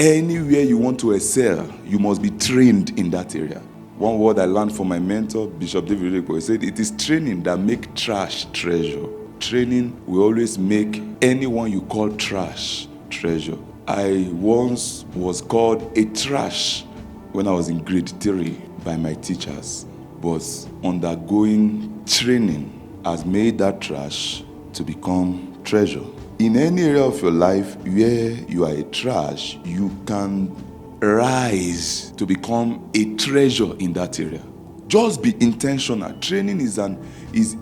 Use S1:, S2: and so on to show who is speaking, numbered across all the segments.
S1: Anywhere you want to excel, you must be trained in that area. One word I learned from my mentor, Bishop David Oyedepo, he said, it is training that make trash treasure. Training will always make anyone you call trash treasure. I once was called a trash when I was in grade 3 by my teachers, but undergoing training has made that trash to become treasure. In any area of your life where you are a trash, you can rise to become a treasure in that area. Just be intentional. Training is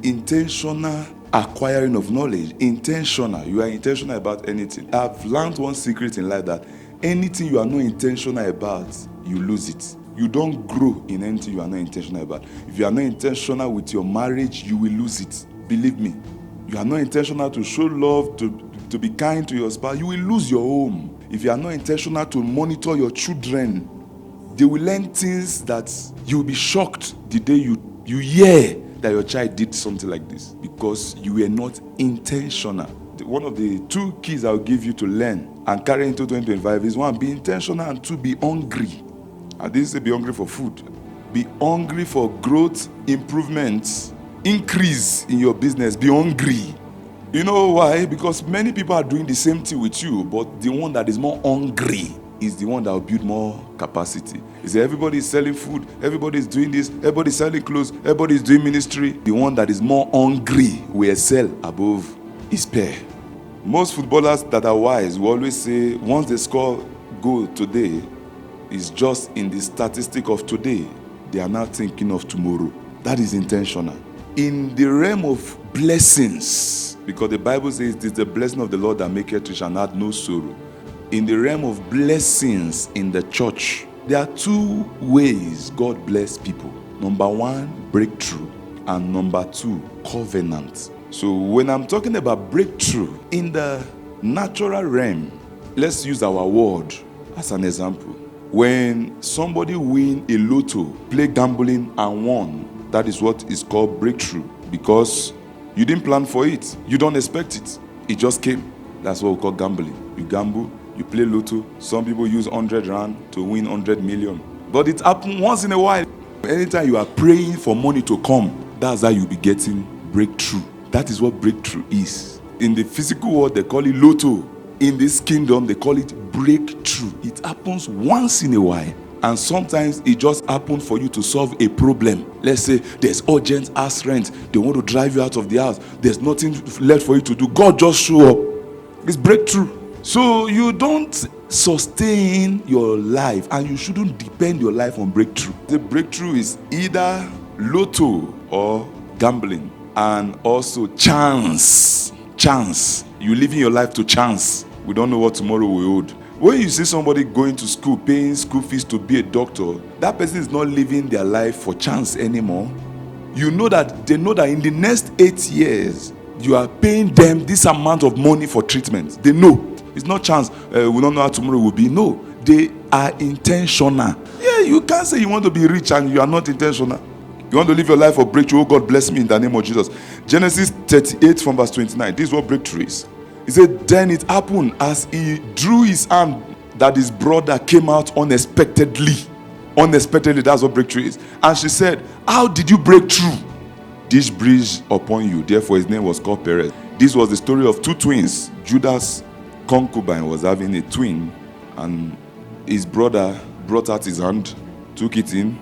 S1: intentional acquiring of knowledge. Intentional. You are intentional about anything. I've learned one secret in life, that anything you are not intentional about, you lose it. You don't grow in anything you are not intentional about. If you are not intentional with your marriage, you will lose it. Believe me. You are not intentional to show love, to be kind to your spouse, you will lose your home. If you are not intentional to monitor your children, they will learn things that you will be shocked the day you hear that your child did something like this, because you were not intentional. One of the 2 keys I'll give you to learn and carry into 2025 is 1, be intentional, and 2, be hungry. I didn't say be hungry for food. Be hungry for growth, improvements, increase in your business. Be hungry. You know why? Because many people are doing the same thing with you, but the one that is more hungry is the one that will build more capacity. Is everybody is selling food, everybody is doing this, everybody is selling clothes, everybody is doing ministry. The one that is more hungry will excel above his peer. Most footballers that are wise will always say, once they score goal today, it's just in the statistic of today. They are now thinking of tomorrow. That is intentional. In the realm of blessings, because the Bible says it is the blessing of the Lord that maketh rich and add no sorrow. In the realm of blessings in the church, there are 2 ways God bless people. Number 1, breakthrough, and number 2, covenant. So when I'm talking about breakthrough in the natural realm, let's use our word as an example. When somebody win a lotto, play gambling and won, that is what is called breakthrough, because you didn't plan for it. You don't expect it. It just came. That's what we call gambling. You gamble, you play lotto. Some people use 100 rand to win 100 million. But it happens once in a while. Anytime you are praying for money to come, that's how you'll be getting breakthrough. That is what breakthrough is. In the physical world, they call it lotto. In this kingdom, they call it breakthrough. It happens once in a while. And sometimes it just happens for you to solve a problem. Let's say there's urgent house rent. They want to drive you out of the house. There's nothing left for you to do. God just show up. It's breakthrough. So you don't sustain your life, and you shouldn't depend your life on breakthrough. The breakthrough is either lotto or gambling, and also chance. Chance. You living your life to chance. We don't know what tomorrow will hold. When you see somebody going to school, paying school fees to be a doctor, that person is not living their life for chance anymore. You know that they know that in the next 8 years, you are paying them this amount of money for treatment. They know. It's not chance. We don't know how tomorrow will be. No, they are intentional. Yeah, you can't say you want to be rich and you are not intentional. You want to live your life for breakthrough. Oh, God bless me in the name of Jesus. Genesis 38 from verse 29. This is what breakthrough is. He said, then it happened as he drew his hand that his brother came out unexpectedly. Unexpectedly, that's what breakthrough is. And she said, how did you break through? This breeze upon you. Therefore, his name was called Perez. This was the story of 2 twins. Judah's concubine was having a twin, and his brother brought out his hand, took it in.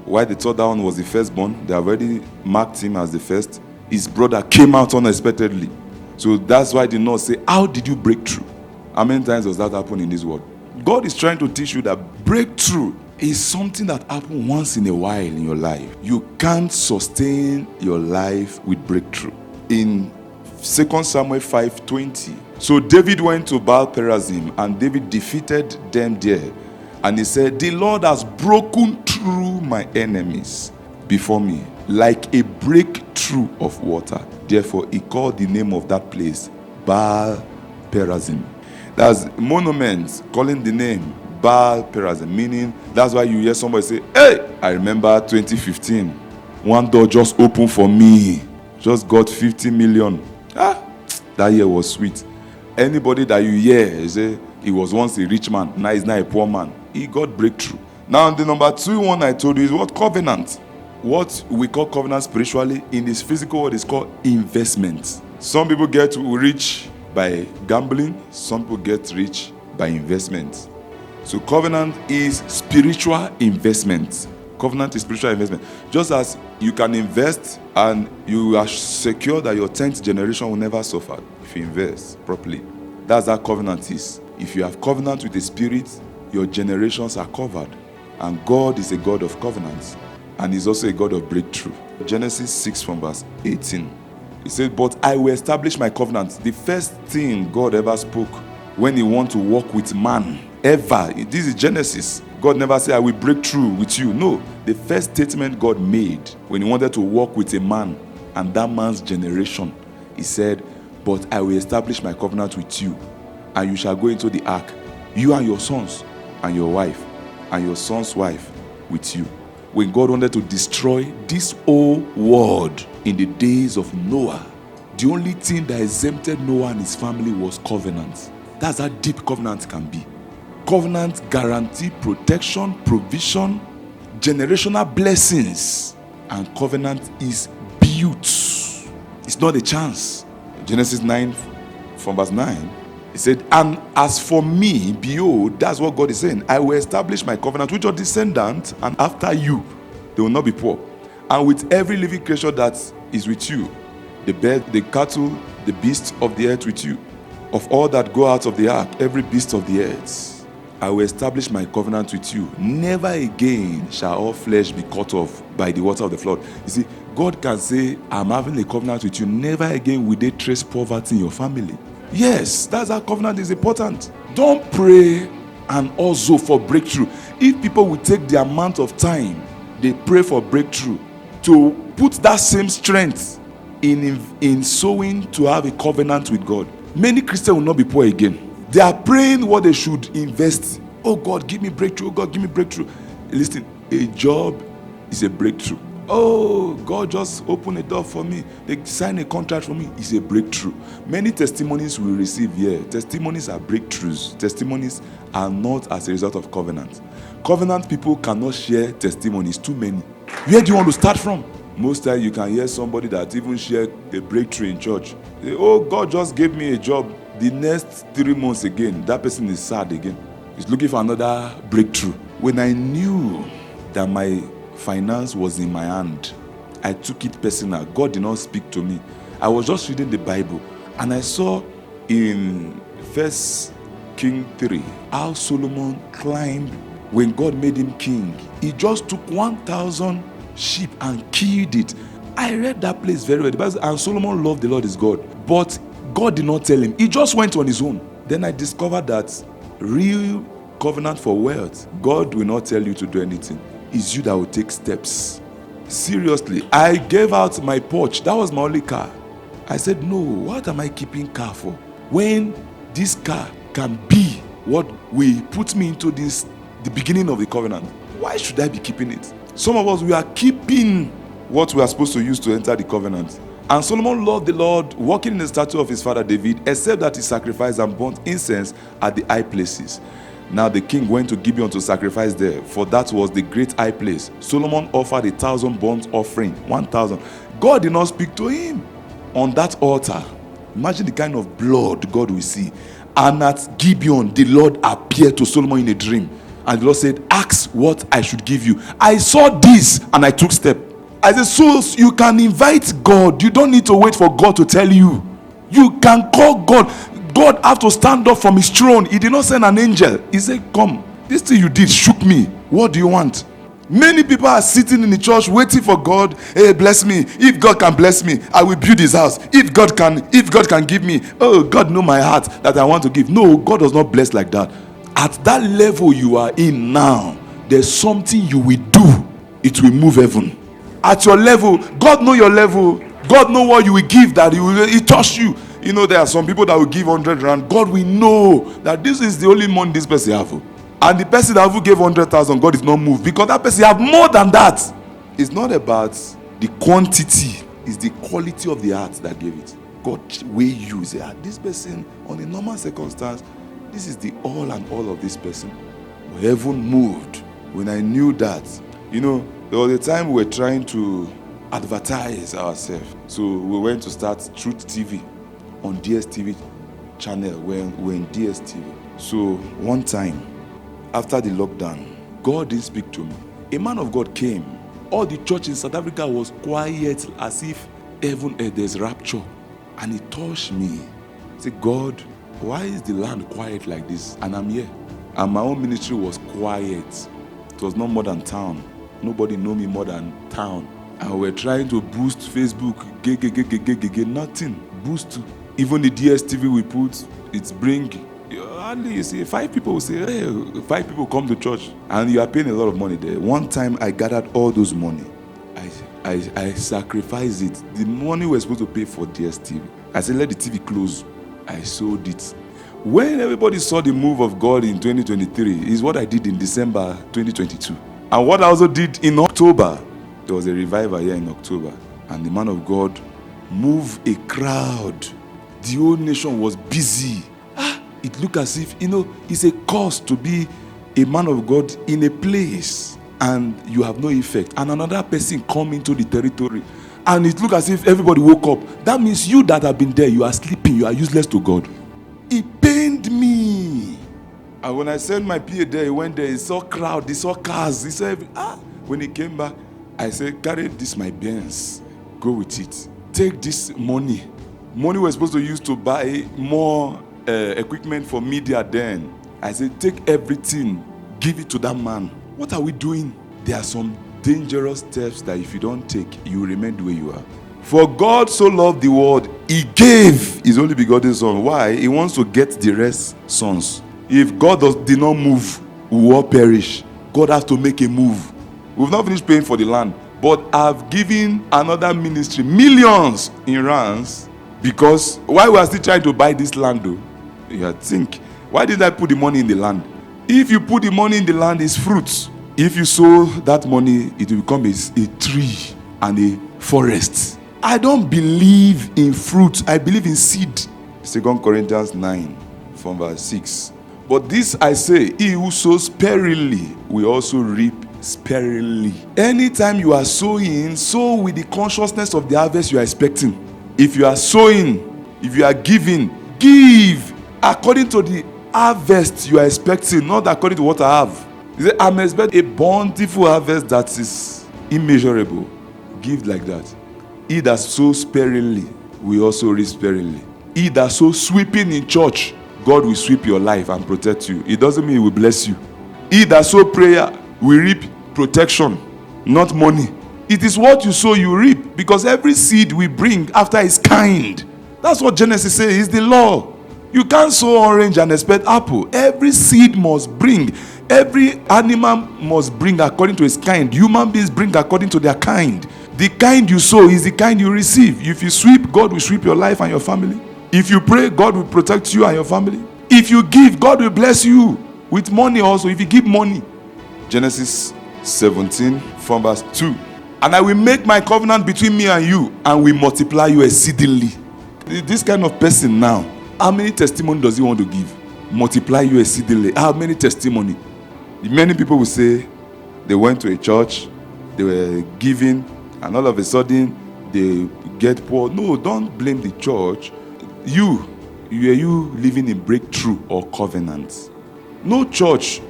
S1: While the third one was the firstborn, they already marked him as the first. His brother came out unexpectedly. So that's why the Lord say, how did you break through? How many times does that happen in this world? God is trying to teach you that breakthrough is something that happens once in a while in your life. You can't sustain your life with breakthrough. In 2 Samuel 5:20, so David went to Baal Perazim, and David defeated them there. And he said, the Lord has broken through my enemies before me, like a breakthrough of water. Therefore, he called the name of that place Baal Perazim. That's monuments calling the name Baal Perazim, meaning that's why you hear somebody say, hey, I remember 2015. One door just opened for me. Just got 50 million. That year was sweet. Anybody that you hear say, He was once a rich man, now he's now a poor man. He got breakthrough. Now, the number 2 one I told you is what? Covenant. What we call covenant spiritually in this physical world is called investment. Some people get rich by gambling, some people get rich by investment. So covenant is spiritual investment. Covenant is spiritual investment. Just as you can invest and you are secure that your 10th generation will never suffer if you invest properly. That's how covenant is. If you have covenant with the Spirit, your generations are covered. And God is a God of covenants. And He's also a God of breakthrough. Genesis 6 from verse 18. He said, but I will establish my covenant. The first thing God ever spoke when He wanted to walk with man, ever. This is Genesis. God never said, I will break through with you. No. The first statement God made when He wanted to walk with a man and that man's generation, He said, but I will establish my covenant with you, and you shall go into the ark, you and your sons and your wife and your son's wife with you. When God wanted to destroy this whole world in the days of Noah, the only thing that exempted Noah and his family was covenant. That's how deep covenant can be. Covenant guarantee protection, provision, generational blessings. And covenant is built. It's not a chance. Genesis 9 from verse 9, He said, and as for me, behold, that's what God is saying, I will establish my covenant with your descendants, and after you, they will not be poor. And with every living creature that is with you, the bird, the cattle, the beasts of the earth with you. Of all that go out of the ark, every beast of the earth, I will establish my covenant with you. Never again shall all flesh be cut off by the water of the flood. You see, God can say, I'm having a covenant with you. Never again will they trace poverty in your family. Yes, that's how covenant is important. Don't pray and also for breakthrough. If people will take the amount of time they pray for breakthrough to put that same strength in sowing to have a covenant with God, many Christians will not be poor again. They are praying what they should invest. Oh God, give me breakthrough. Oh God, give me breakthrough. Listen, a job is a breakthrough. Oh, God just opened a door for me. They signed a contract for me. It's a breakthrough. Many testimonies we receive here. Testimonies are breakthroughs. Testimonies are not as a result of covenant. Covenant people cannot share testimonies. Too many. Where do you want to start from? Most times you can hear somebody that even share a breakthrough in church. They, oh, God just gave me a job. The next 3 months again, that person is sad again. He's looking for another breakthrough. When I knew that my finance was in my hand, I took it personal. God did not speak to me. I was just reading the Bible, and I saw in 1 Kings 3 how Solomon climbed when God made him king. He just took 1,000 sheep and killed it. I read that place very well. The Bible says, and Solomon loved the Lord his God, but God did not tell him. He just went on his own. Then I discovered that real covenant for wealth, God will not tell you to do anything. It's you that will take steps. Seriously, I gave out my Porsche. That was my only car. I said, no, what am I keeping car for? When this car can be what will put me into this, the beginning of the covenant, why should I be keeping it? Some of us, we are keeping what we are supposed to use to enter the covenant. And Solomon loved the Lord, walking in the statue of his father David, except that he sacrificed and burnt incense at the high places. Now the king went to Gibeon to sacrifice there, for that was the great high place. Solomon offered 1,000 burnt offering, 1,000. God did not speak to him on that altar. Imagine the kind of blood God will see. And at Gibeon, the Lord appeared to Solomon in a dream. And the Lord said, ask what I should give you. I saw this and I took step. I said, so you can invite God. You don't need to wait for God to tell you. You can call God. God have to stand up from his throne. He did not send an angel. He said, come, this thing you did shook me. What do you want? Many people are sitting in the church waiting for God. Hey, bless me. If God can bless me, I will build his house. If God can give me, oh, God know my heart that I want to give. No, God does not bless like that. At that level you are in now, there's something you will do. It will move heaven. At your level, God know your level. God know what you will give that he touch you. You know, there are some people that will give 100 rand. God will know that this is the only money this person have. And the person that gave 100,000, God is not moved because that person have more than that. It's not about the quantity, it's the quality of the heart that gave it. God will use it. This person on a normal circumstance, this is the all and all of this person. Heaven moved when I knew that. There was a time we were trying to advertise ourselves. So we went to start Truth TV on DSTV channel when we were in DSTV. So one time, after the lockdown, God didn't speak to me. A man of God came. All the church in South Africa was quiet, as if heaven, there's rapture. And he touched me. He said, God, why is the land quiet like this? And I'm here. And my own ministry was quiet. It was not more than town. Nobody knew me more than town. And we're trying to boost Facebook. Nothing. Boost. Even the DSTV we put, it's bring. Only you see 5 people will say, hey, 5 people come to church. And you are paying a lot of money there. One time I gathered all those money. I sacrificed it. The money we're supposed to pay for DSTV. I said, let the TV close. I sold it. When everybody saw the move of God in 2023, is what I did in December 2022. And what I also did in October, there was a revival here in October. And the man of God moved a crowd. The whole nation was busy. It looked as if, it's a cost to be a man of God in a place and you have no effect. And another person come into the territory and it looked as if everybody woke up. That means you that have been there, you are sleeping, you are useless to God. It pained me. And when I sent my PA there, he went there, he saw crowd, he saw cars, he saw When he came back, I said, carry this my Benz, go with it. Take this money. Money we're supposed to use to buy more equipment for media then. I said, take everything, give it to that man. What are we doing? There are some dangerous steps that if you don't take, you remain the way you are. For God so loved the world, he gave his only begotten son. Why? He wants to get the rest sons. If God did not move, we will all perish. God has to make a move. We've not finished paying for the land, but I've given another ministry millions in rands because why we are still trying to buy this land though? You think, why did I put the money in the land? If you put the money in the land, it's fruits. If you sow that money, it will become a tree and a forest. I don't believe in fruit. I believe in seed. 2 Corinthians 9 from verse 6. But this I say, he who sows sparingly will also reap sparingly. Anytime you are sowing, sow with the consciousness of the harvest you are expecting. If you are sowing, if you are giving, give according to the harvest you are expecting, not according to what I have. You say, I'm expecting a bountiful harvest that is immeasurable. Give like that. He that sows sparingly will also reap sparingly. He that sows sweeping in church, God will sweep your life and protect you. It doesn't mean he will bless you. He that sows prayer will reap protection, not money. It is what you sow, you reap. Because every seed we bring after its kind. That's what Genesis says is the law. You can't sow orange and expect apple. Every seed must bring. Every animal must bring according to its kind. Human beings bring according to their kind. The kind you sow is the kind you receive. If you sweep, God will sweep your life and your family. If you pray, God will protect you and your family. If you give, God will bless you with money also. If you give money. Genesis 17 from verse 2. And I will make my covenant between me and you, and will multiply you exceedingly. This kind of person now, how many testimony does he want to give? Multiply you exceedingly. How many testimony? Many people will say they went to a church, they were giving, and all of a sudden they get poor. No, don't blame the church. You living in breakthrough or covenant? No church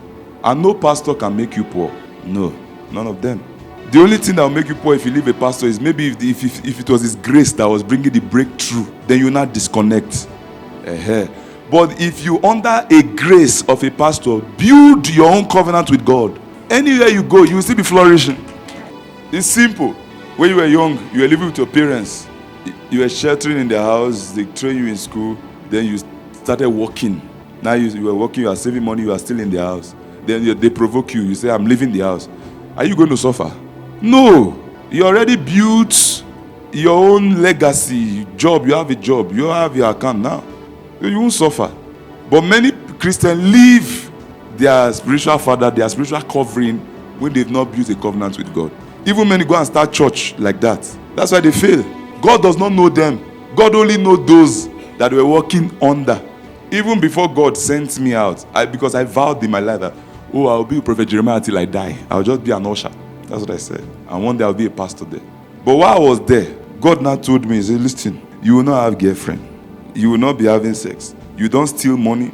S1: and no pastor can make you poor. No, none of them. The only thing that will make you poor if you leave a pastor is maybe if it was his grace that was bringing the breakthrough, then you not disconnect. But if you under a grace of a pastor, build your own covenant with God. Anywhere you go, you will still be flourishing. It's simple. When you were young, you were living with your parents. You were sheltering in their house. They train you in school. Then you started working. Now you were working. You are saving money. You are still in the house. Then they provoke you. You say, I'm leaving the house. Are you going to suffer? No. You already built your own legacy. Job. You have a job. You have your account now. You won't suffer. But many Christians leave their spiritual father, their spiritual covering, when they've not built a covenant with God. Even many go and start church like that. That's why they fail. God does not know them. God only knows those that were working under. Even before God sent me out, because I vowed in my life that, oh, I'll be a prophet Jeremiah until I die. I'll just be an usher. That's what I said. And one day I'll be a pastor there. But while I was there, God now told me, he said, listen, you will not have girlfriend. You will not be having sex. You don't steal money.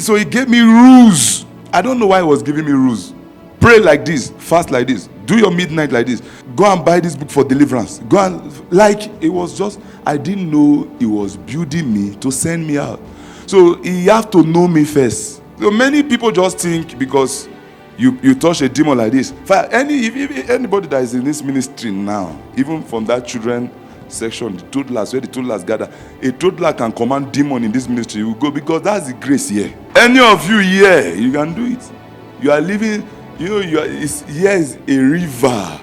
S1: So he gave me rules. I don't know why he was giving me rules. Pray like this, fast like this, do your midnight like this, go and buy this book for deliverance. Go and, like, it was just, I didn't know he was building me to send me out. So he have to know me first. So many people just think because you touch a demon like this. If anybody that is in this ministry now, even from that children section, the toddlers, where the toddlers gather, a toddler can command demon in this ministry. You go, because that's the grace here. Any of you here, you can do it. You are living, here is a river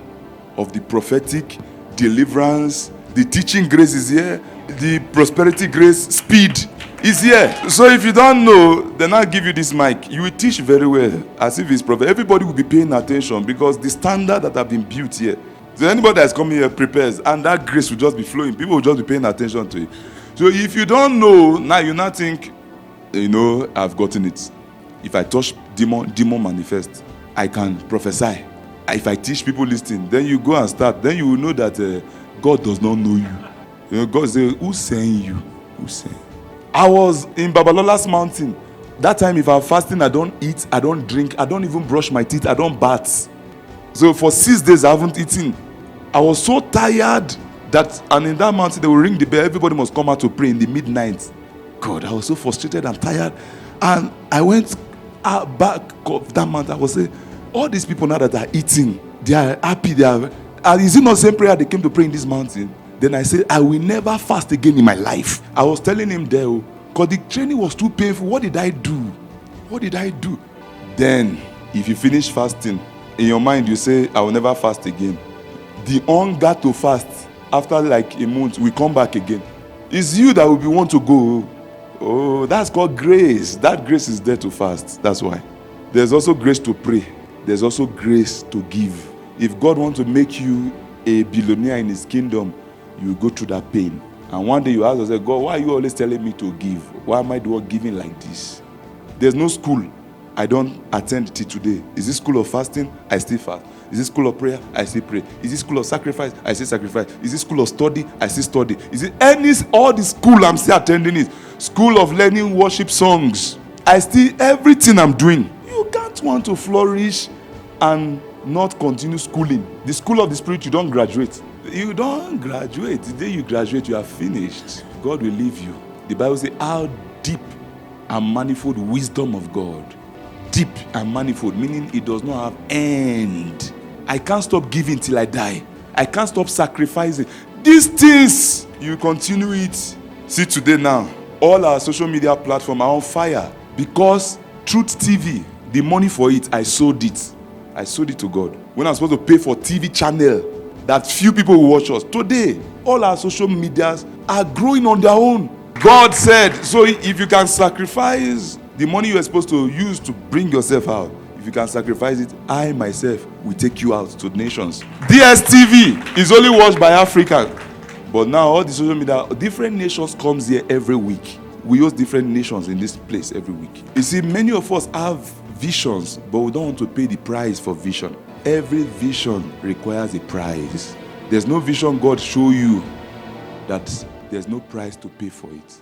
S1: of the prophetic deliverance. The teaching grace is here. The prosperity grace, speed is here. So if you don't know, then I'll give you this mic. You will teach very well, as if it's prophet. Everybody will be paying attention because the standard that have been built here. So anybody that's coming here prepares, and that grace will just be flowing. People will just be paying attention to it. So if you don't know, now you not think, I've gotten it. If I touch demon manifest. I can prophesy. If I teach people listening, then you go and start. Then you will know that God does not know you. God says, who sent you? Who sent? I was in Babalola's mountain. That time, if I'm fasting, I don't eat, I don't drink, I don't even brush my teeth, I don't bath. So for 6 days, I haven't eaten. I was so tired and in that mountain, they will ring the bell. Everybody must come out to pray in the midnight. God, I was so frustrated and tired. And I went back of that mountain. I was saying, all these people now that are eating, they are happy. Is it not the same prayer they came to pray in this mountain? Then I said, I will never fast again in my life. I was telling him there, because the training was too painful. What did I do? What did I do? Then, if you finish fasting, in your mind you say, I will never fast again. The hunger to fast after like a month will come back again. It's you that will be want to go. Oh, that's called grace. That grace is there to fast. That's why. There's also grace to pray. There's also grace to give. If God wants to make you a billionaire in his kingdom, you go through that pain. And one day you ask yourself, God, why are you always telling me to give? Why am I the one giving like this? There's no school I don't attend till today. Is this school of fasting? I still fast. Is this school of prayer? I still pray. Is this school of sacrifice? I still sacrifice. Is this school of study? I still study. Is it all the school I'm still attending is school of learning worship songs? Everything I'm doing. You can't want to flourish and not continue schooling. The school of the spirit, you don't graduate. You don't graduate. The day you graduate, you are finished. God will leave you. The Bible says, how deep and manifold wisdom of God. Deep and manifold, meaning it does not have end. I can't stop giving till I die. I can't stop sacrificing. These things, you continue it. See today now, all our social media platforms are on fire because Truth TV, the money for it, I sold it. I sold it to God. When I'm supposed to pay for TV channel that few people will watch us. Today, all our social medias are growing on their own. God said, so if you can sacrifice the money you are supposed to use to bring yourself out, if you can sacrifice it, I myself will take you out to the nations. DSTV is only watched by Africans. But now all the social media, different nations comes here every week. We use different nations in this place every week. You see, many of us have visions, but we don't want to pay the price for vision. Every vision requires a price. There's no vision God show you that there's no price to pay for it.